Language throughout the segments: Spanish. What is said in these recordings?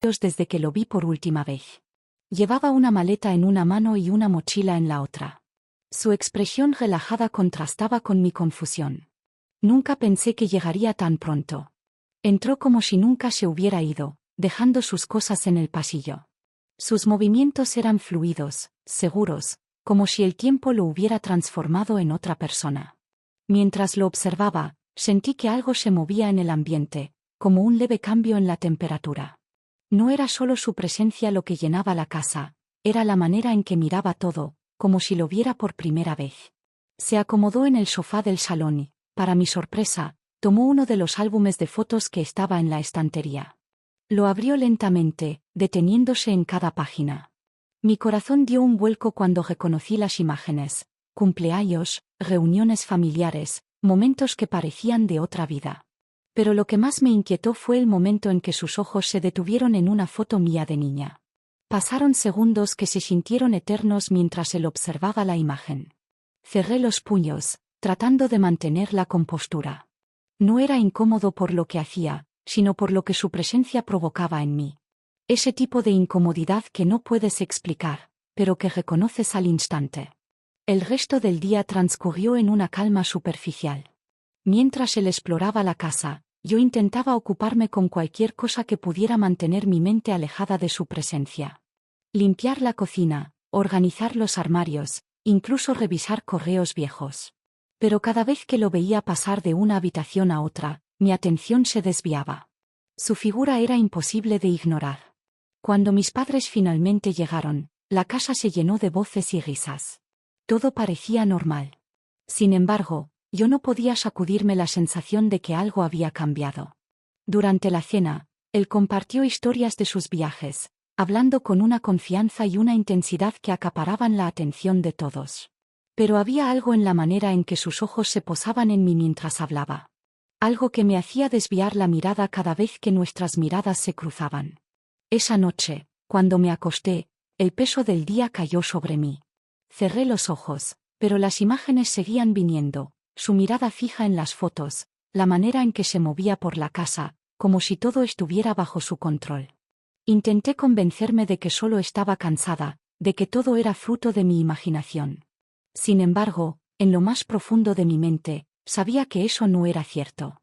desde que lo vi por última vez. Llevaba una maleta en una mano y una mochila en la otra. Su expresión relajada contrastaba con mi confusión. Nunca pensé que llegaría tan pronto. Entró como si nunca se hubiera ido, dejando sus cosas en el pasillo. Sus movimientos eran fluidos, seguros, como si el tiempo lo hubiera transformado en otra persona. Mientras lo observaba, sentí que algo se movía en el ambiente, como un leve cambio en la temperatura. No era solo su presencia lo que llenaba la casa, era la manera en que miraba todo, como si lo viera por primera vez. Se acomodó en el sofá del salón y, para mi sorpresa, tomó uno de los álbumes de fotos que estaba en la estantería. Lo abrió lentamente, deteniéndose en cada página. Mi corazón dio un vuelco cuando reconocí las imágenes: cumpleaños, reuniones familiares, momentos que parecían de otra vida. Pero lo que más me inquietó fue el momento en que sus ojos se detuvieron en una foto mía de niña. Pasaron segundos que se sintieron eternos mientras él observaba la imagen. Cerré los puños, tratando de mantener la compostura. No era incómodo por lo que hacía, sino por lo que su presencia provocaba en mí. Ese tipo de incomodidad que no puedes explicar, pero que reconoces al instante. El resto del día transcurrió en una calma superficial. Mientras él exploraba la casa, yo intentaba ocuparme con cualquier cosa que pudiera mantener mi mente alejada de su presencia. Limpiar la cocina, organizar los armarios, incluso revisar correos viejos. Pero cada vez que lo veía pasar de una habitación a otra, mi atención se desviaba. Su figura era imposible de ignorar. Cuando mis padres finalmente llegaron, la casa se llenó de voces y risas. Todo parecía normal. Sin embargo, yo no podía sacudirme la sensación de que algo había cambiado. Durante la cena, él compartió historias de sus viajes, hablando con una confianza y una intensidad que acaparaban la atención de todos. Pero había algo en la manera en que sus ojos se posaban en mí mientras hablaba. Algo que me hacía desviar la mirada cada vez que nuestras miradas se cruzaban. Esa noche, cuando me acosté, el peso del día cayó sobre mí. Cerré los ojos, pero las imágenes seguían viniendo, su mirada fija en las fotos, la manera en que se movía por la casa, como si todo estuviera bajo su control. Intenté convencerme de que solo estaba cansada, de que todo era fruto de mi imaginación. Sin embargo, en lo más profundo de mi mente, sabía que eso no era cierto.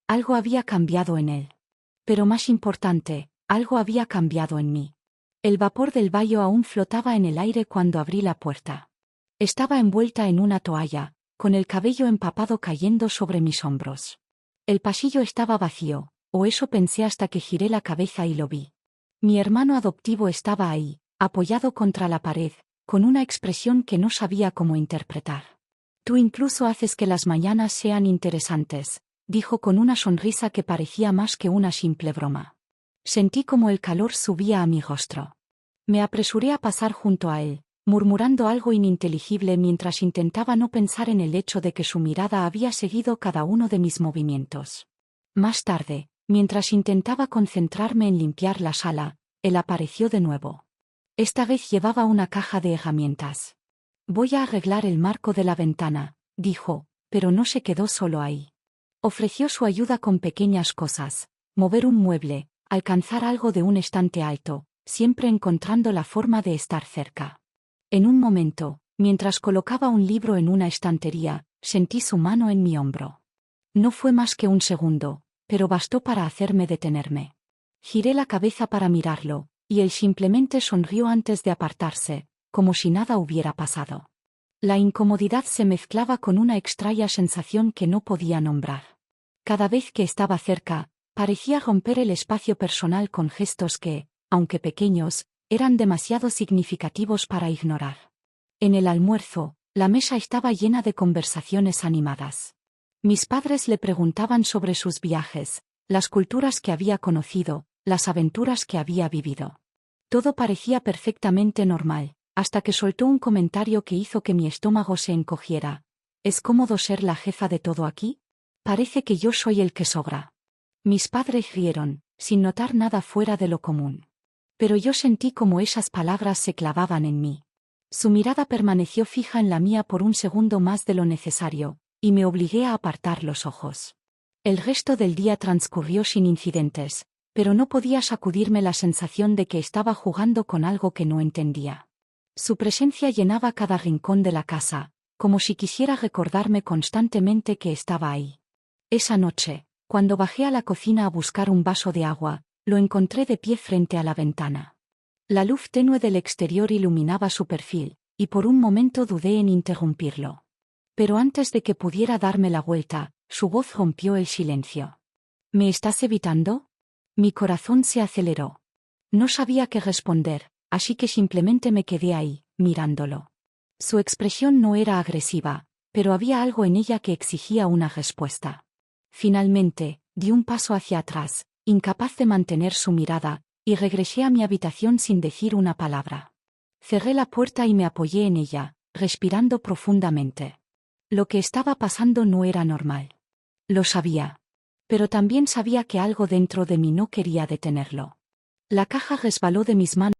Algo había cambiado en él. Pero más importante, algo había cambiado en mí. El vapor del baño aún flotaba en el aire cuando abrí la puerta. Estaba envuelta en una toalla, con el cabello empapado cayendo sobre mis hombros. El pasillo estaba vacío, o eso pensé hasta que giré la cabeza y lo vi. Mi hermano adoptivo estaba ahí, apoyado contra la pared, con una expresión que no sabía cómo interpretar. Tú incluso haces que las mañanas sean interesantes, dijo con una sonrisa que parecía más que una simple broma. Sentí como el calor subía a mi rostro. Me apresuré a pasar junto a él, murmurando algo ininteligible mientras intentaba no pensar en el hecho de que su mirada había seguido cada uno de mis movimientos. Más tarde, mientras intentaba concentrarme en limpiar la sala, él apareció de nuevo. Esta vez llevaba una caja de herramientas. Voy a arreglar el marco de la ventana, dijo, pero no se quedó solo ahí. Ofreció su ayuda con pequeñas cosas: mover un mueble, alcanzar algo de un estante alto, siempre encontrando la forma de estar cerca. En un momento, mientras colocaba un libro en una estantería, sentí su mano en mi hombro. No fue más que un segundo, pero bastó para hacerme detenerme. Giré la cabeza para mirarlo, y él simplemente sonrió antes de apartarse, como si nada hubiera pasado. La incomodidad se mezclaba con una extraña sensación que no podía nombrar. Cada vez que estaba cerca, parecía romper el espacio personal con gestos que, aunque pequeños, eran demasiado significativos para ignorar. En el almuerzo, la mesa estaba llena de conversaciones animadas. Mis padres le preguntaban sobre sus viajes, las culturas que había conocido, las aventuras que había vivido. Todo parecía perfectamente normal, hasta que soltó un comentario que hizo que mi estómago se encogiera. ¿Es cómodo ser la jefa de todo aquí? Parece que yo soy el que sobra. Mis padres rieron, sin notar nada fuera de lo común. Pero yo sentí como esas palabras se clavaban en mí. Su mirada permaneció fija en la mía por un segundo más de lo necesario, y me obligué a apartar los ojos. El resto del día transcurrió sin incidentes, pero no podía sacudirme la sensación de que estaba jugando con algo que no entendía. Su presencia llenaba cada rincón de la casa, como si quisiera recordarme constantemente que estaba ahí. Esa noche, cuando bajé a la cocina a buscar un vaso de agua, lo encontré de pie frente a la ventana. La luz tenue del exterior iluminaba su perfil, y por un momento dudé en interrumpirlo. Pero antes de que pudiera darme la vuelta, su voz rompió el silencio. ¿Me estás evitando? Mi corazón se aceleró. No sabía qué responder, así que simplemente me quedé ahí, mirándolo. Su expresión no era agresiva, pero había algo en ella que exigía una respuesta. Finalmente, di un paso hacia atrás, incapaz de mantener su mirada, y regresé a mi habitación sin decir una palabra. Cerré la puerta y me apoyé en ella, respirando profundamente. Lo que estaba pasando no era normal. Lo sabía. Pero también sabía que algo dentro de mí no quería detenerlo. La caja resbaló de mis manos.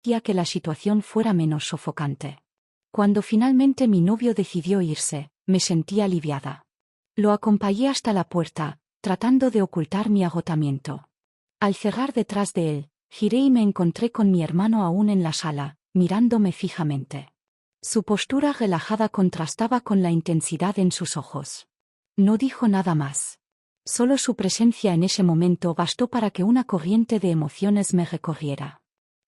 hacía que la situación fuera menos sofocante. Cuando finalmente mi novio decidió irse, me sentí aliviada. Lo acompañé hasta la puerta, tratando de ocultar mi agotamiento. Al cerrar detrás de él, giré y me encontré con mi hermano aún en la sala, mirándome fijamente. Su postura relajada contrastaba con la intensidad en sus ojos. No dijo nada más. Solo su presencia en ese momento bastó para que una corriente de emociones me recorriera.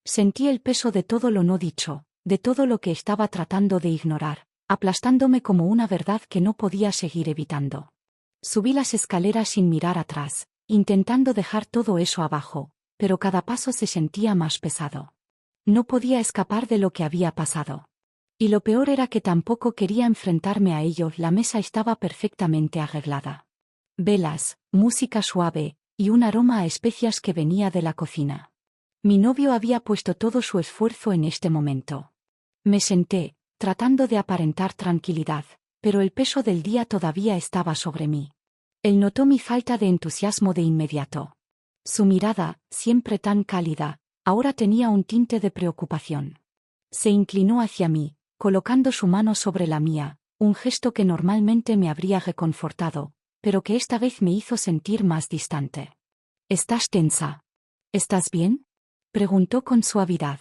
Sentí el peso de todo lo no dicho, de todo lo que estaba tratando de ignorar, aplastándome como una verdad que no podía seguir evitando. Subí las escaleras sin mirar atrás, intentando dejar todo eso abajo, pero cada paso se sentía más pesado. No podía escapar de lo que había pasado. Y lo peor era que tampoco quería enfrentarme a ello. La mesa estaba perfectamente arreglada. Velas, música suave, y un aroma a especias que venía de la cocina. Mi novio había puesto todo su esfuerzo en este momento. Me senté, tratando de aparentar tranquilidad, pero el peso del día todavía estaba sobre mí. Él notó mi falta de entusiasmo de inmediato. Su mirada, siempre tan cálida, ahora tenía un tinte de preocupación. Se inclinó hacia mí, colocando su mano sobre la mía, un gesto que normalmente me habría reconfortado, pero que esta vez me hizo sentir más distante. «¿Estás tensa? ¿Estás bien?», preguntó con suavidad.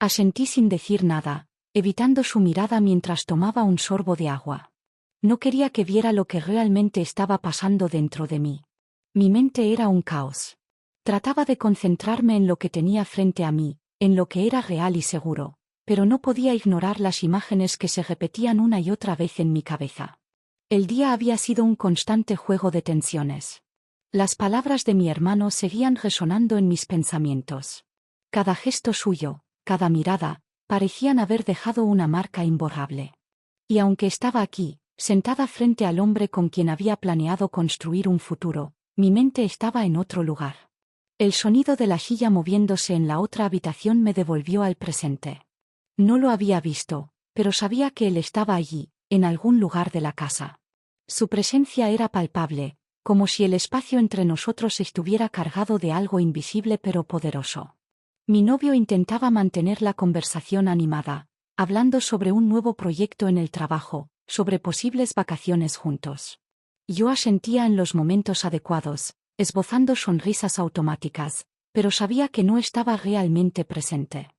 Asentí sin decir nada, evitando su mirada mientras tomaba un sorbo de agua. No quería que viera lo que realmente estaba pasando dentro de mí. Mi mente era un caos. Trataba de concentrarme en lo que tenía frente a mí, en lo que era real y seguro, pero no podía ignorar las imágenes que se repetían una y otra vez en mi cabeza. El día había sido un constante juego de tensiones. Las palabras de mi hermano seguían resonando en mis pensamientos. Cada gesto suyo, cada mirada, parecían haber dejado una marca imborrable. Y aunque estaba aquí, sentada frente al hombre con quien había planeado construir un futuro, mi mente estaba en otro lugar. El sonido de la silla moviéndose en la otra habitación me devolvió al presente. No lo había visto, pero sabía que él estaba allí, en algún lugar de la casa. Su presencia era palpable, como si el espacio entre nosotros estuviera cargado de algo invisible pero poderoso. Mi novio intentaba mantener la conversación animada, hablando sobre un nuevo proyecto en el trabajo, sobre posibles vacaciones juntos. Yo asentía en los momentos adecuados, esbozando sonrisas automáticas, pero sabía que no estaba realmente presente.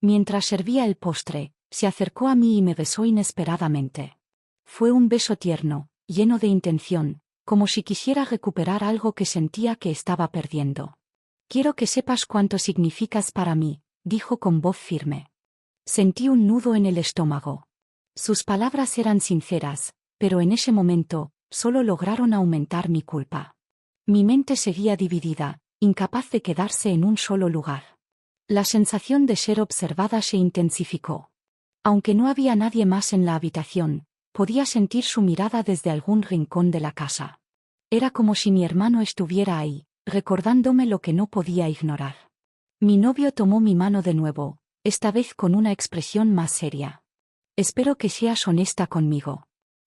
Mientras servía el postre, se acercó a mí y me besó inesperadamente. Fue un beso tierno, lleno de intención, como si quisiera recuperar algo que sentía que estaba perdiendo. «Quiero que sepas cuánto significas para mí», dijo con voz firme. Sentí un nudo en el estómago. Sus palabras eran sinceras, pero en ese momento, solo lograron aumentar mi culpa. Mi mente seguía dividida, incapaz de quedarse en un solo lugar. La sensación de ser observada se intensificó. Aunque no había nadie más en la habitación, podía sentir su mirada desde algún rincón de la casa. Era como si mi hermano estuviera ahí, recordándome lo que no podía ignorar. Mi novio tomó mi mano de nuevo, esta vez con una expresión más seria. «Espero que seas honesta conmigo».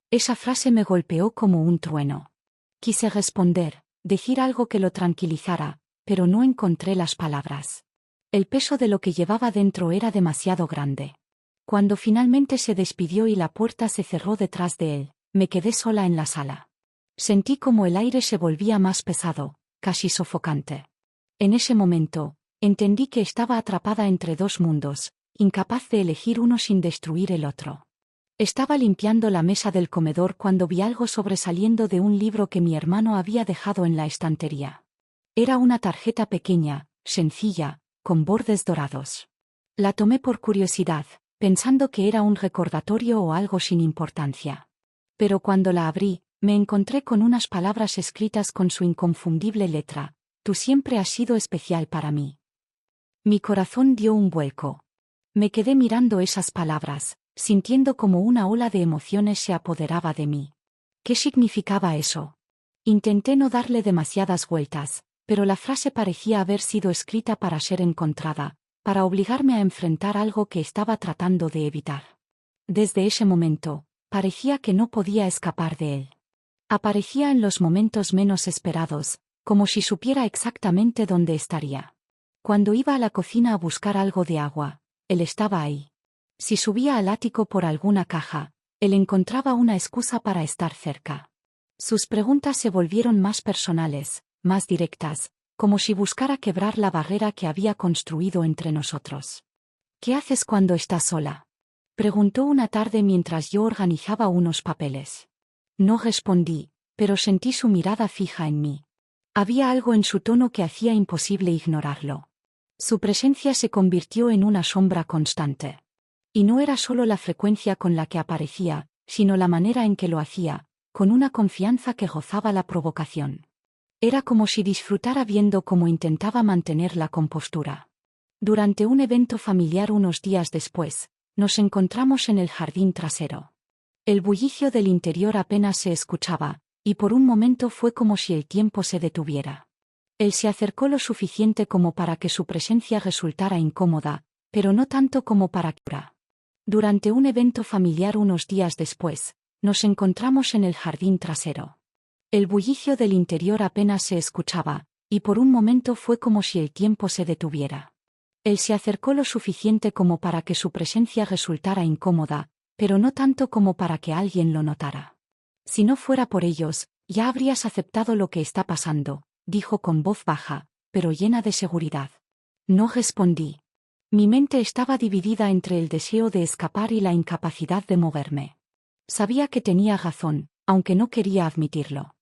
Esa frase me golpeó como un trueno. Quise responder, decir algo que lo tranquilizara, pero no encontré las palabras. El peso de lo que llevaba dentro era demasiado grande. Cuando finalmente se despidió y la puerta se cerró detrás de él, me quedé sola en la sala. Sentí como el aire se volvía más pesado, casi sofocante. En ese momento, entendí que estaba atrapada entre dos mundos, incapaz de elegir uno sin destruir el otro. Estaba limpiando la mesa del comedor cuando vi algo sobresaliendo de un libro que mi hermano había dejado en la estantería. Era una tarjeta pequeña, sencilla, con bordes dorados. La tomé por curiosidad, pensando que era un recordatorio o algo sin importancia. Pero cuando la abrí, me encontré con unas palabras escritas con su inconfundible letra: «Tú siempre has sido especial para mí». Mi corazón dio un vuelco. Me quedé mirando esas palabras, sintiendo como una ola de emociones se apoderaba de mí. ¿Qué significaba eso? Intenté no darle demasiadas vueltas, pero la frase parecía haber sido escrita para ser encontrada, para obligarme a enfrentar algo que estaba tratando de evitar. Desde ese momento, parecía que no podía escapar de él. Aparecía en los momentos menos esperados, como si supiera exactamente dónde estaría. Cuando iba a la cocina a buscar algo de agua, él estaba ahí. Si subía al ático por alguna caja, él encontraba una excusa para estar cerca. Sus preguntas se volvieron más personales, más directas, como si buscara quebrar la barrera que había construido entre nosotros. ¿Qué haces cuando estás sola?, preguntó una tarde mientras yo organizaba unos papeles. No respondí, pero sentí su mirada fija en mí. Había algo en su tono que hacía imposible ignorarlo. Su presencia se convirtió en una sombra constante. Y no era solo la frecuencia con la que aparecía, sino la manera en que lo hacía, con una confianza que rozaba la provocación. Era como si disfrutara viendo cómo intentaba mantener la compostura. Durante un evento familiar unos días después, nos encontramos en el jardín trasero. El bullicio del interior apenas se escuchaba, y por un momento fue como si el tiempo se detuviera. Él se acercó lo suficiente como para que su presencia resultara incómoda, pero no tanto como para que... Durante un evento familiar unos días después, nos encontramos en el jardín trasero. El bullicio del interior apenas se escuchaba, y por un momento fue como si el tiempo se detuviera. Él se acercó lo suficiente como para que su presencia resultara incómoda, pero no tanto como para que alguien lo notara. Si no fuera por ellos, ya habrías aceptado lo que está pasando, dijo con voz baja, pero llena de seguridad. No respondí. Mi mente estaba dividida entre el deseo de escapar y la incapacidad de moverme. Sabía que tenía razón, aunque no quería admitirlo.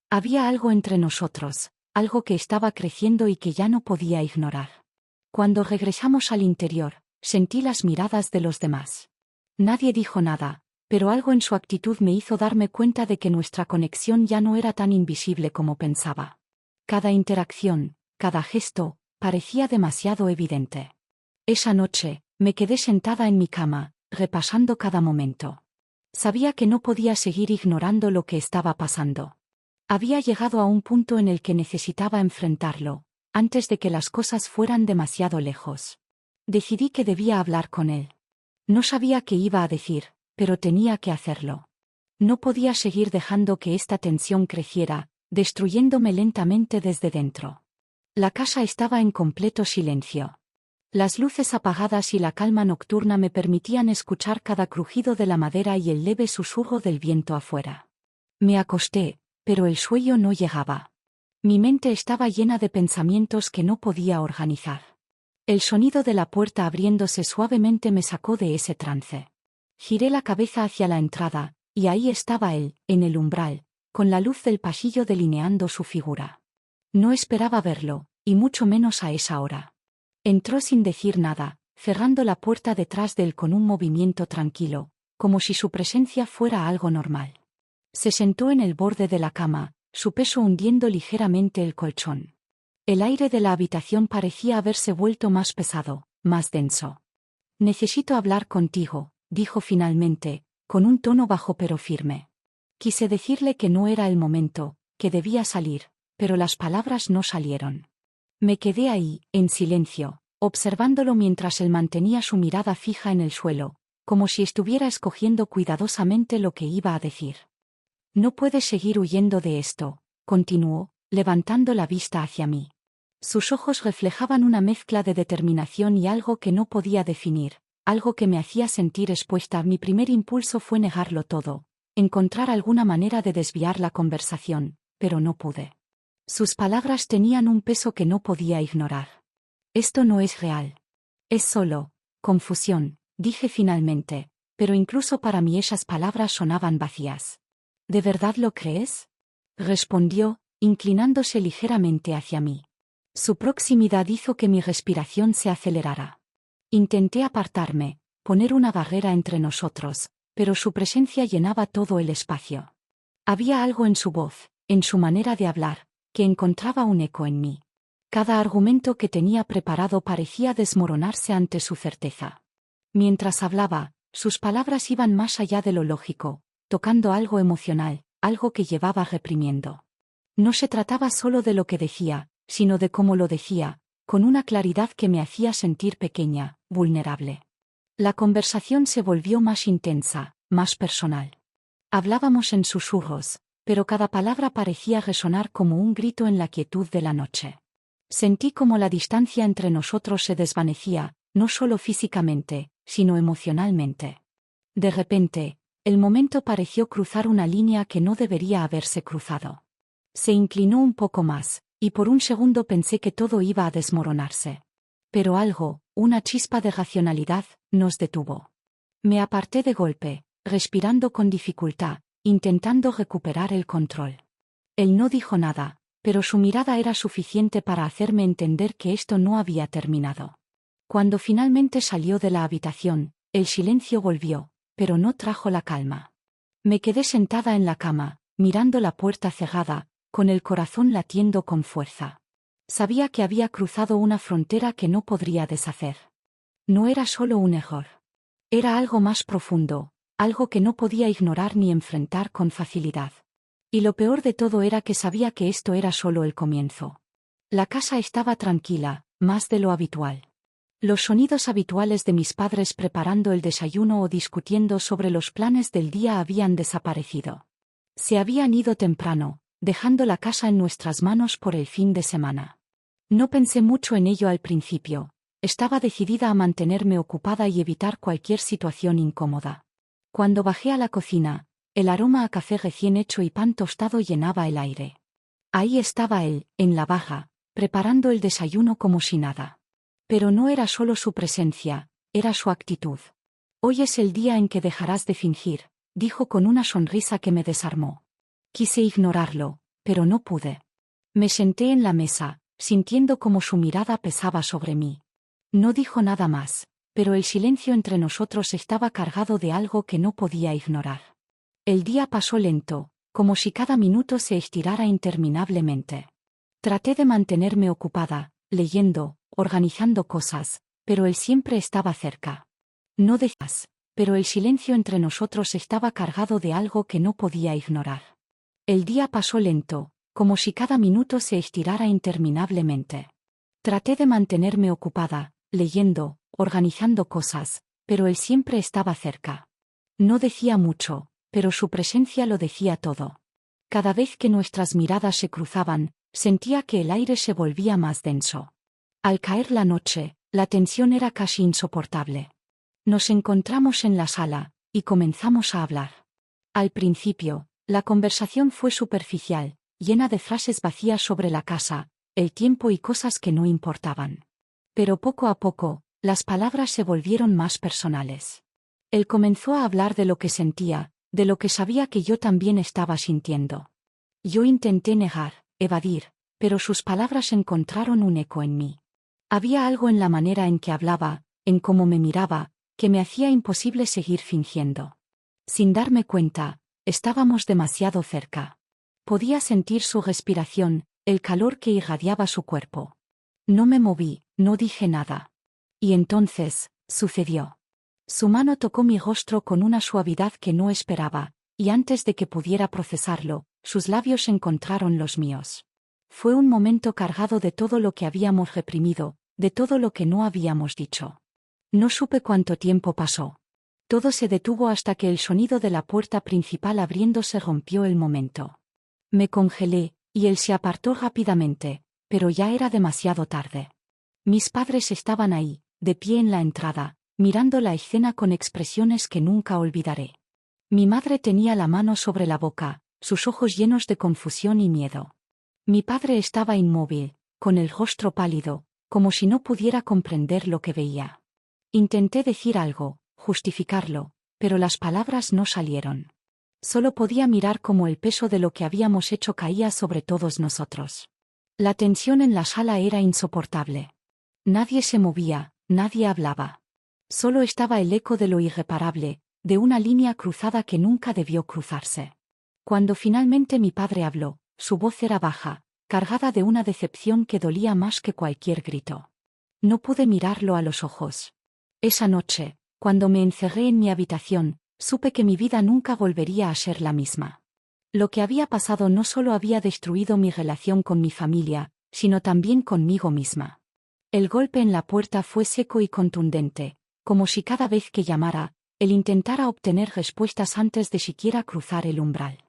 Había algo entre nosotros, algo que estaba creciendo y que ya no podía ignorar. Cuando regresamos al interior, sentí las miradas de los demás. Nadie dijo nada, pero algo en su actitud me hizo darme cuenta de que nuestra conexión ya no era tan invisible como pensaba. Cada interacción, cada gesto, parecía demasiado evidente. Esa noche, me quedé sentada en mi cama, repasando cada momento. Sabía que no podía seguir ignorando lo que estaba pasando. Había llegado a un punto en el que necesitaba enfrentarlo, antes de que las cosas fueran demasiado lejos. Decidí que debía hablar con él. No sabía qué iba a decir, pero tenía que hacerlo. No podía seguir dejando que esta tensión creciera, destruyéndome lentamente desde dentro. La casa estaba en completo silencio. Las luces apagadas y la calma nocturna me permitían escuchar cada crujido de la madera y el leve susurro del viento afuera. Me acosté, pero el sueño no llegaba. Mi mente estaba llena de pensamientos que no podía organizar. El sonido de la puerta abriéndose suavemente me sacó de ese trance. Giré la cabeza hacia la entrada, y ahí estaba él, en el umbral, con la luz del pasillo delineando su figura. No esperaba verlo, y mucho menos a esa hora. Entró sin decir nada, cerrando la puerta detrás de él con un movimiento tranquilo, como si su presencia fuera algo normal. Se sentó en el borde de la cama, su peso hundiendo ligeramente el colchón. El aire de la habitación parecía haberse vuelto más pesado, más denso. Necesito hablar contigo, dijo finalmente, con un tono bajo pero firme. Quise decirle que no era el momento, que debía salir, pero las palabras no salieron. Me quedé ahí, en silencio, observándolo mientras él mantenía su mirada fija en el suelo, como si estuviera escogiendo cuidadosamente lo que iba a decir. No puedes seguir huyendo de esto, continuó, levantando la vista hacia mí. Sus ojos reflejaban una mezcla de determinación y algo que no podía definir, algo que me hacía sentir expuesta. Mi primer impulso fue negarlo todo, encontrar alguna manera de desviar la conversación, pero no pude. Sus palabras tenían un peso que no podía ignorar. Esto no es real. Es solo confusión, dije finalmente, pero incluso para mí esas palabras sonaban vacías. ¿De verdad lo crees?, respondió, inclinándose ligeramente hacia mí. Su proximidad hizo que mi respiración se acelerara. Intenté apartarme, poner una barrera entre nosotros, pero su presencia llenaba todo el espacio. Había algo en su voz, en su manera de hablar, que encontraba un eco en mí. Cada argumento que tenía preparado parecía desmoronarse ante su certeza. Mientras hablaba, sus palabras iban más allá de lo lógico, tocando algo emocional, algo que llevaba reprimiendo. No se trataba solo de lo que decía, sino de cómo lo decía, con una claridad que me hacía sentir pequeña, vulnerable. La conversación se volvió más intensa, más personal. Hablábamos en susurros, pero cada palabra parecía resonar como un grito en la quietud de la noche. Sentí como la distancia entre nosotros se desvanecía, no solo físicamente, sino emocionalmente. De repente, el momento pareció cruzar una línea que no debería haberse cruzado. Se inclinó un poco más, y por un segundo pensé que todo iba a desmoronarse. Pero algo, una chispa de racionalidad, nos detuvo. Me aparté de golpe, respirando con dificultad, intentando recuperar el control. Él no dijo nada, pero su mirada era suficiente para hacerme entender que esto no había terminado. Cuando finalmente salió de la habitación, el silencio volvió, pero no trajo la calma. Me quedé sentada en la cama, mirando la puerta cerrada, con el corazón latiendo con fuerza. Sabía que había cruzado una frontera que no podría deshacer. No era solo un error. Era algo más profundo, algo que no podía ignorar ni enfrentar con facilidad. Y lo peor de todo era que sabía que esto era solo el comienzo. La casa estaba tranquila, más de lo habitual. Los sonidos habituales de mis padres preparando el desayuno o discutiendo sobre los planes del día habían desaparecido. Se habían ido temprano, dejando la casa en nuestras manos por el fin de semana. No pensé mucho en ello al principio. Estaba decidida a mantenerme ocupada y evitar cualquier situación incómoda. Cuando bajé a la cocina, el aroma a café recién hecho y pan tostado llenaba el aire. Ahí estaba él, en la baja, preparando el desayuno como si nada. Pero no era solo su presencia, era su actitud. Hoy es el día en que dejarás de fingir, dijo con una sonrisa que me desarmó. Quise ignorarlo, pero no pude. Me senté en la mesa, sintiendo como su mirada pesaba sobre mí. No dijo nada más, pero el silencio entre nosotros estaba cargado de algo que no podía ignorar. El día pasó lento, como si cada minuto se estirara interminablemente. Traté de mantenerme ocupada, leyendo, organizando cosas, pero él siempre estaba cerca. No decías, pero el silencio entre nosotros estaba cargado de algo que no podía ignorar. El día pasó lento, como si cada minuto se estirara interminablemente. Traté de mantenerme ocupada, leyendo, organizando cosas, pero él siempre estaba cerca. No decía mucho, pero su presencia lo decía todo. Cada vez que nuestras miradas se cruzaban, sentía que el aire se volvía más denso. Al caer la noche, la tensión era casi insoportable. Nos encontramos en la sala, y comenzamos a hablar. Al principio, la conversación fue superficial, llena de frases vacías sobre la casa, el tiempo y cosas que no importaban. Pero poco a poco, las palabras se volvieron más personales. Él comenzó a hablar de lo que sentía, de lo que sabía que yo también estaba sintiendo. Yo intenté negar, evadir, pero sus palabras encontraron un eco en mí. Había algo en la manera en que hablaba, en cómo me miraba, que me hacía imposible seguir fingiendo. Sin darme cuenta, estábamos demasiado cerca. Podía sentir su respiración, el calor que irradiaba su cuerpo. No me moví, no dije nada. Y entonces, sucedió. Su mano tocó mi rostro con una suavidad que no esperaba, y antes de que pudiera procesarlo, sus labios encontraron los míos. Fue un momento cargado de todo lo que habíamos reprimido, de todo lo que no habíamos dicho. No supe cuánto tiempo pasó. Todo se detuvo hasta que el sonido de la puerta principal abriéndose rompió el momento. Me congelé, y él se apartó rápidamente, pero ya era demasiado tarde. Mis padres estaban ahí, de pie en la entrada, mirando la escena con expresiones que nunca olvidaré. Mi madre tenía la mano sobre la boca, sus ojos llenos de confusión y miedo. Mi padre estaba inmóvil, con el rostro pálido, como si no pudiera comprender lo que veía. Intenté decir algo, justificarlo, pero las palabras no salieron. Solo podía mirar cómo el peso de lo que habíamos hecho caía sobre todos nosotros. La tensión en la sala era insoportable. Nadie se movía, nadie hablaba. Solo estaba el eco de lo irreparable, de una línea cruzada que nunca debió cruzarse. Cuando finalmente mi padre habló, su voz era baja, cargada de una decepción que dolía más que cualquier grito. No pude mirarlo a los ojos. Esa noche, cuando me encerré en mi habitación, supe que mi vida nunca volvería a ser la misma. Lo que había pasado no solo había destruido mi relación con mi familia, sino también conmigo misma. El golpe en la puerta fue seco y contundente, como si cada vez que llamara, él intentara obtener respuestas antes de siquiera cruzar el umbral.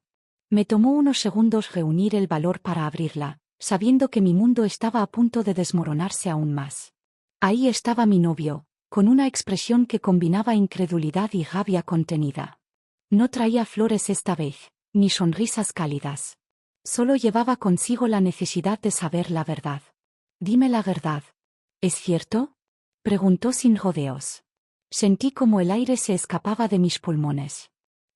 Me tomó unos segundos reunir el valor para abrirla, sabiendo que mi mundo estaba a punto de desmoronarse aún más. Ahí estaba mi novio, con una expresión que combinaba incredulidad y rabia contenida. No traía flores esta vez, ni sonrisas cálidas. Solo llevaba consigo la necesidad de saber la verdad. Dime la verdad. ¿Es cierto? Preguntó sin rodeos. Sentí como el aire se escapaba de mis pulmones.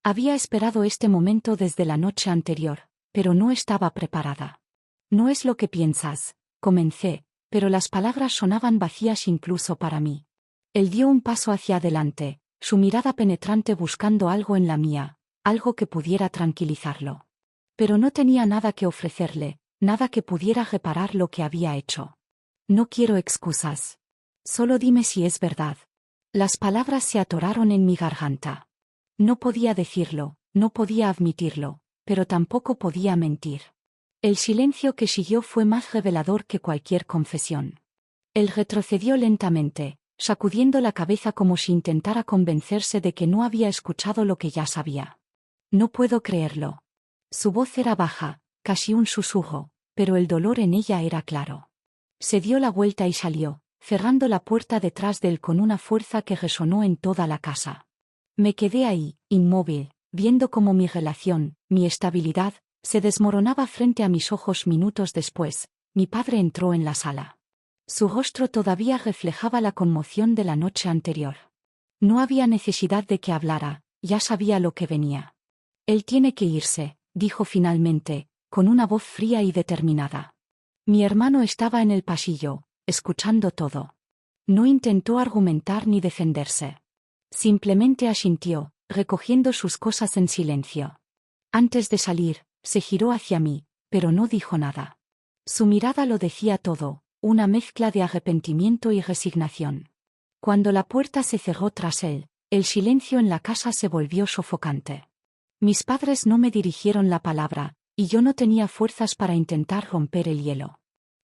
Había esperado este momento desde la noche anterior, pero no estaba preparada. No es lo que piensas, comencé, pero las palabras sonaban vacías incluso para mí. Él dio un paso hacia adelante, su mirada penetrante buscando algo en la mía, algo que pudiera tranquilizarlo. Pero no tenía nada que ofrecerle, nada que pudiera reparar lo que había hecho. No quiero excusas. Solo dime si es verdad. Las palabras se atoraron en mi garganta. No podía decirlo, no podía admitirlo, pero tampoco podía mentir. El silencio que siguió fue más revelador que cualquier confesión. Él retrocedió lentamente, sacudiendo la cabeza como si intentara convencerse de que no había escuchado lo que ya sabía. No puedo creerlo. Su voz era baja, casi un susurro, pero el dolor en ella era claro. Se dio la vuelta y salió, cerrando la puerta detrás de él con una fuerza que resonó en toda la casa. Me quedé ahí, inmóvil, viendo cómo mi relación, mi estabilidad, se desmoronaba frente a mis ojos. Minutos después, mi padre entró en la sala. Su rostro todavía reflejaba la conmoción de la noche anterior. No había necesidad de que hablara, ya sabía lo que venía. Él tiene que irse, dijo finalmente, con una voz fría y determinada. Mi hermano estaba en el pasillo, escuchando todo. No intentó argumentar ni defenderse. Simplemente asintió, recogiendo sus cosas en silencio. Antes de salir, se giró hacia mí, pero no dijo nada. Su mirada lo decía todo, una mezcla de arrepentimiento y resignación. Cuando la puerta se cerró tras él, el silencio en la casa se volvió sofocante. Mis padres no me dirigieron la palabra, y yo no tenía fuerzas para intentar romper el hielo.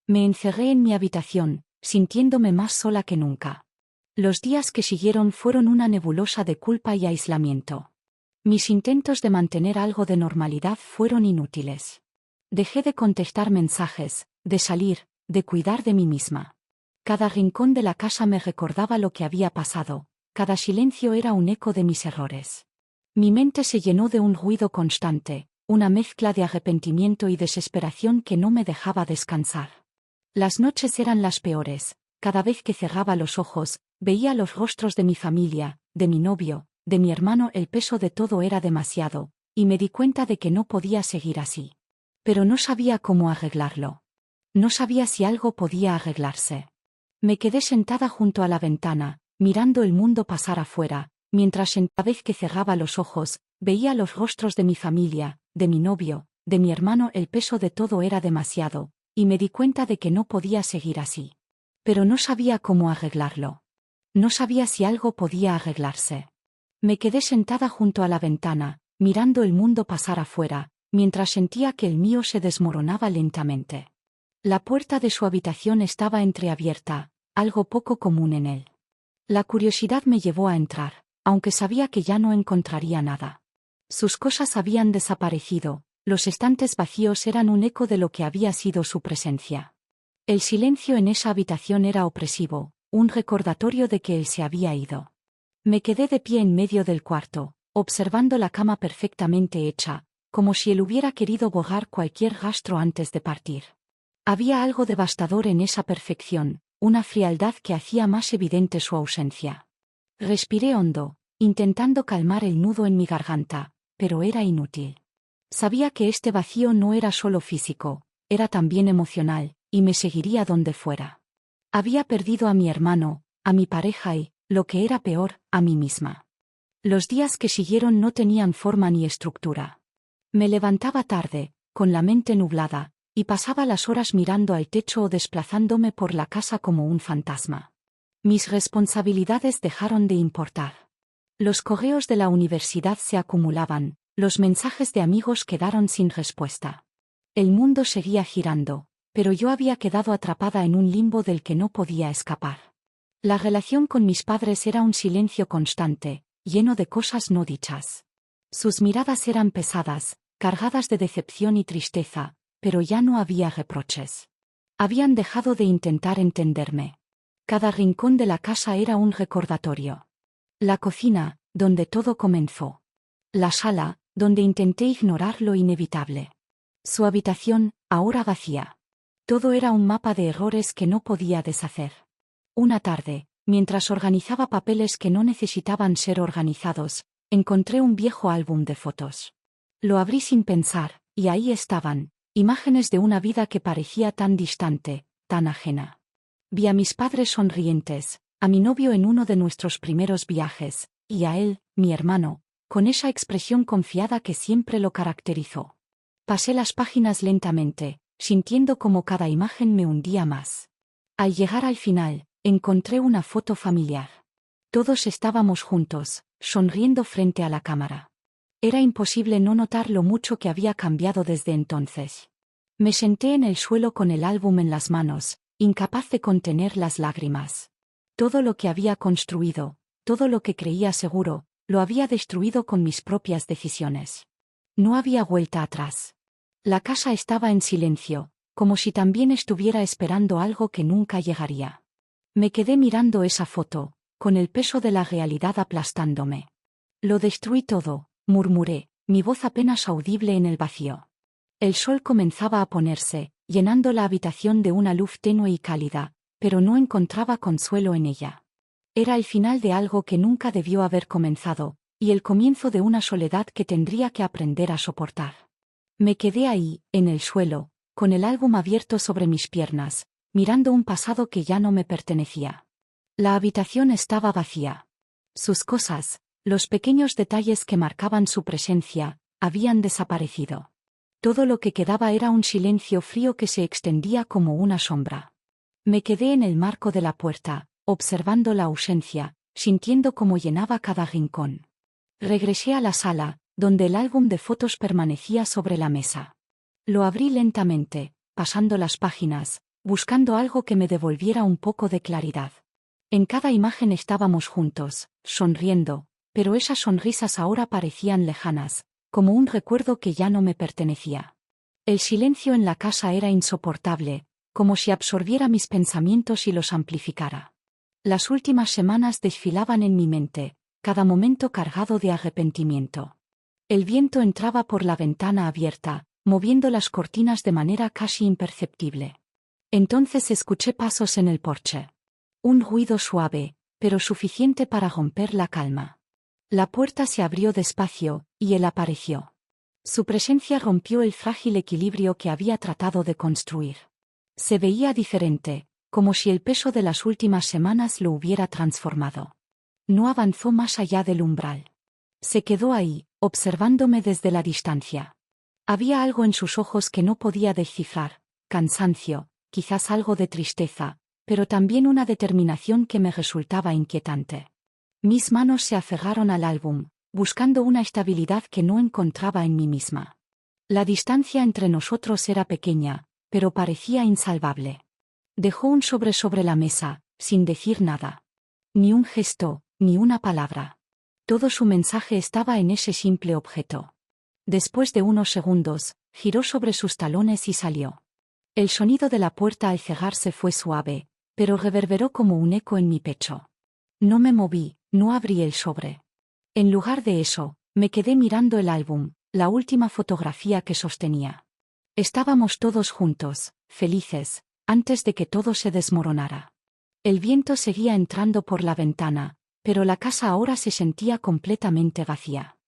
Me encerré en mi habitación, sintiéndome más sola que nunca. Los días que siguieron fueron una nebulosa de culpa y aislamiento. Mis intentos de mantener algo de normalidad fueron inútiles. Dejé de contestar mensajes, de salir, de cuidar de mí misma. Cada rincón de la casa me recordaba lo que había pasado, cada silencio era un eco de mis errores. Mi mente se llenó de un ruido constante, una mezcla de arrepentimiento y desesperación que no me dejaba descansar. Las noches eran las peores, cada vez que cerraba los ojos, veía los rostros de mi familia, de mi novio, de mi hermano. El peso de todo era demasiado, y me di cuenta de que no podía seguir así. Pero no sabía cómo arreglarlo. No sabía si algo podía arreglarse. Me quedé sentada junto a la ventana, mirando el mundo pasar afuera, mientras cada vez que cerraba los ojos, veía los rostros de mi familia, de mi novio, de mi hermano. El peso de todo era demasiado, y me di cuenta de que no podía seguir así. Pero no sabía cómo arreglarlo. No sabía si algo podía arreglarse. Me quedé sentada junto a la ventana, mirando el mundo pasar afuera, mientras sentía que el mío se desmoronaba lentamente. La puerta de su habitación estaba entreabierta, algo poco común en él. La curiosidad me llevó a entrar, aunque sabía que ya no encontraría nada. Sus cosas habían desaparecido, los estantes vacíos eran un eco de lo que había sido su presencia. El silencio en esa habitación era opresivo, un recordatorio de que él se había ido. Me quedé de pie en medio del cuarto, observando la cama perfectamente hecha, como si él hubiera querido borrar cualquier rastro antes de partir. Había algo devastador en esa perfección, una frialdad que hacía más evidente su ausencia. Respiré hondo, intentando calmar el nudo en mi garganta, pero era inútil. Sabía que este vacío no era solo físico, era también emocional, y me seguiría donde fuera. Había perdido a mi hermano, a mi pareja y, lo que era peor, a mí misma. Los días que siguieron no tenían forma ni estructura. Me levantaba tarde, con la mente nublada, y pasaba las horas mirando al techo o desplazándome por la casa como un fantasma. Mis responsabilidades dejaron de importar. Los correos de la universidad se acumulaban, los mensajes de amigos quedaron sin respuesta. El mundo seguía girando, pero yo había quedado atrapada en un limbo del que no podía escapar. La relación con mis padres era un silencio constante, lleno de cosas no dichas. Sus miradas eran pesadas, cargadas de decepción y tristeza, pero ya no había reproches. Habían dejado de intentar entenderme. Cada rincón de la casa era un recordatorio. La cocina, donde todo comenzó. La sala, donde intenté ignorar lo inevitable. Su habitación, ahora vacía. Todo era un mapa de errores que no podía deshacer. Una tarde, mientras organizaba papeles que no necesitaban ser organizados, encontré un viejo álbum de fotos. Lo abrí sin pensar, y ahí estaban, imágenes de una vida que parecía tan distante, tan ajena. Vi a mis padres sonrientes, a mi novio en uno de nuestros primeros viajes, y a él, mi hermano, con esa expresión confiada que siempre lo caracterizó. Pasé las páginas lentamente, sintiendo como cada imagen me hundía más. Al llegar al final, encontré una foto familiar. Todos estábamos juntos, sonriendo frente a la cámara. Era imposible no notar lo mucho que había cambiado desde entonces. Me senté en el suelo con el álbum en las manos, incapaz de contener las lágrimas. Todo lo que había construido, todo lo que creía seguro, lo había destruido con mis propias decisiones. No había vuelta atrás. La casa estaba en silencio, como si también estuviera esperando algo que nunca llegaría. Me quedé mirando esa foto, con el peso de la realidad aplastándome. Lo destruí todo, murmuré, mi voz apenas audible en el vacío. El sol comenzaba a ponerse, llenando la habitación de una luz tenue y cálida, pero no encontraba consuelo en ella. Era el final de algo que nunca debió haber comenzado, y el comienzo de una soledad que tendría que aprender a soportar. Me quedé ahí, en el suelo, con el álbum abierto sobre mis piernas, mirando un pasado que ya no me pertenecía. La habitación estaba vacía. Sus cosas, los pequeños detalles que marcaban su presencia, habían desaparecido. Todo lo que quedaba era un silencio frío que se extendía como una sombra. Me quedé en el marco de la puerta, observando la ausencia, sintiendo cómo llenaba cada rincón. Regresé a la sala, donde el álbum de fotos permanecía sobre la mesa. Lo abrí lentamente, pasando las páginas, buscando algo que me devolviera un poco de claridad. En cada imagen estábamos juntos, sonriendo, pero esas sonrisas ahora parecían lejanas, como un recuerdo que ya no me pertenecía. El silencio en la casa era insoportable, como si absorbiera mis pensamientos y los amplificara. Las últimas semanas desfilaban en mi mente, cada momento cargado de arrepentimiento. El viento entraba por la ventana abierta, moviendo las cortinas de manera casi imperceptible. Entonces escuché pasos en el porche. Un ruido suave, pero suficiente para romper la calma. La puerta se abrió despacio, y él apareció. Su presencia rompió el frágil equilibrio que había tratado de construir. Se veía diferente, como si el peso de las últimas semanas lo hubiera transformado. No avanzó más allá del umbral. Se quedó ahí, observándome desde la distancia. Había algo en sus ojos que no podía descifrar, cansancio, quizás algo de tristeza, pero también una determinación que me resultaba inquietante. Mis manos se aferraron al álbum, buscando una estabilidad que no encontraba en mí misma. La distancia entre nosotros era pequeña, pero parecía insalvable. Dejó un sobre la mesa, sin decir nada. Ni un gesto, ni una palabra. Todo su mensaje estaba en ese simple objeto. Después de unos segundos, giró sobre sus talones y salió. El sonido de la puerta al cerrarse fue suave, pero reverberó como un eco en mi pecho. No me moví, no abrí el sobre. En lugar de eso, me quedé mirando el álbum, la última fotografía que sostenía. Estábamos todos juntos, felices, antes de que todo se desmoronara. El viento seguía entrando por la ventana, pero la casa ahora se sentía completamente vacía.